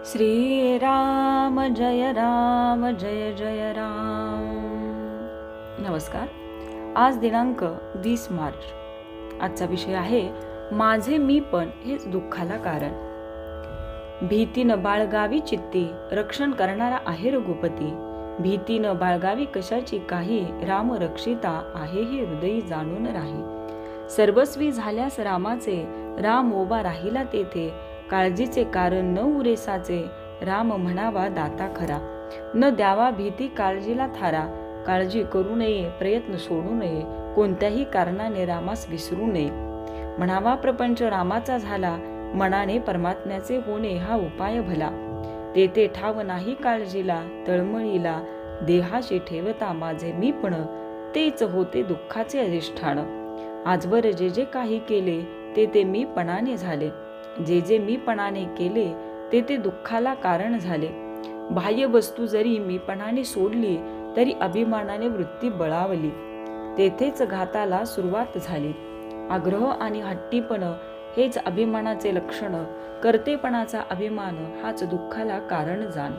श्री राम जय जय राम। नमस्कार। आज दिनांक 20 मार्च। आजचा विषय आहे माझे मी पण हेच दुःखाला कारण। भीतीनं बाळगावी चित्ती, रक्षण करणारा आहे रघुपती। भीतीनं बाळगावी कशाची काही, राम रक्षिता आहे हे हृदयी जाणून राही। सर्वस्वी झाल्यास रामाचे, राम उभा राहिला तेथे। काळजीचे कारण न उरेसाचे, राम म्हणावा दाता खरा। न द्यावा भीती काळजीला थारा, काळजी करू नये प्रयत्न सोडू नये। कोणत्याही कारणाने रामास विसरू नये। म्हणावा प्रपंच रामाचा झाला, मनाने परमात्म्याचे होणे हा उपाय भला। तेथे ठाव नाही काळजीला तळमळीला, देहाशी ठेवता माझे मीपण, तेच होते दुःखाचे अधिष्ठान। आजवर जे जे काही केले ते ते मीपणाने झाले, जे जे मीपणाने केले ते ते दुःखाला कारण झाले। बाह्य वस्तू जरी मीपणाने सोडली, तरी अभिमानाने वृत्ती बळावली, तेथेच घाताला सुरुवात झाली। आग्रह आणि हट्टीपण हेच अभिमानाचे लक्षण, कर्तेपणाचा अभिमान हाच दुःखाला कारण जाण।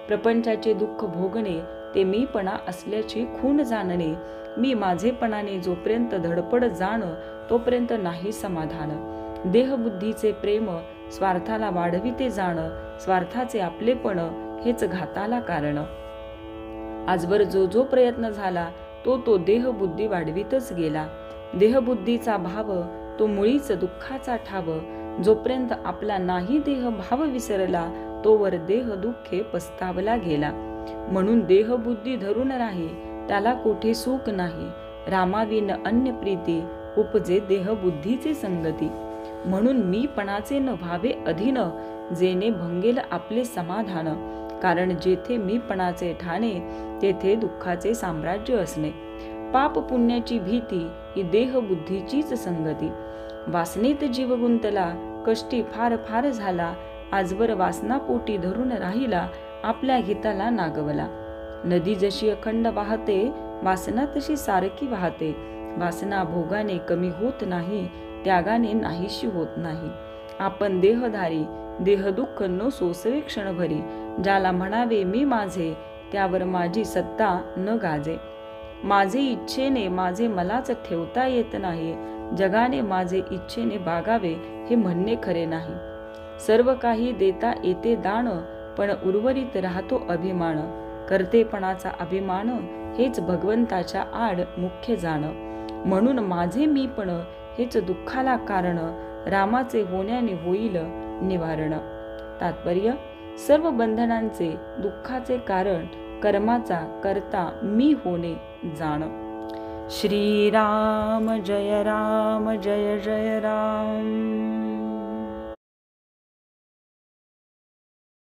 प्रपंचाचे दुःख भोगणे ते मीपणा असल्याची खूण जाणणे। मी माझेपणाने जोपर्यंत धडपड जाण, तोपर्यंत नाही समाधान। देहबुद्धीचे प्रेम स्वार्थाला वाढविते जाण, स्वार्थाचे आपलेपण हेच घाताला कारण। आजवर जो जो प्रयत्न झाला तो तो देहबुद्धी वाढवितच गेला। देहबुद्धीचा भाव तो मुळीच दुःखाचा ठाव। जोपर्यंत आपला नाही देह भाव विसरला, तोवर देह दुःखे पस्तावला गेला। म्हणून देहबुद्धी धरून राही, त्याला कोठे सुख नाही। रामाविन अन्य प्रीती, उपजे देहबुद्धीचे संगती। म्हणून मीपणाचे न व्हावे अधीन, जेणे भंगेल आपले समाधान। कारण जेथे मीपणाचे ठाणे, तेथे दुःखाचे साम्राज्य असणे। पाप पुण्याची भीती ही देहबुद्धीचीच संगती। वासनेत जीव गुंतला, कष्टी फार फार झाला। आजवर वासना पोटी धरून राहिला, आपल्या हिताला नागवला। नदी जशी अखंड वाहते, वासना तशी सारखी वाहते। वासना भोगाने कमी होत नाही, त्यागाने नाहीशी होत नाही। आपण देहधारी, देहदुःख न सोसवे क्षणभरी। ज्याला म्हणावे मी माझे, त्यावर माझी सत्ता न गाजे। माझे इच्छेने माझे मलाच ठेवता येत नाही, जगाने माझे इच्छेने बागावे हे म्हणणे खरे नाही। सर्व काही देता येते दान, पण उर्वरित राहतो अभिमान। कर्तेपणाचा अभिमान हेच भगवंताच्या आड मुख्य जाण। म्हणून माझे मीपण हेच दुःखाला कारण, रामाचे होण्याने होईल निवारण। तात्पर्य: सर्व बंधनांचे दुःखाचे कारण कर्माचा कर्ता मी होणे जाण। श्री राम जय जय राम।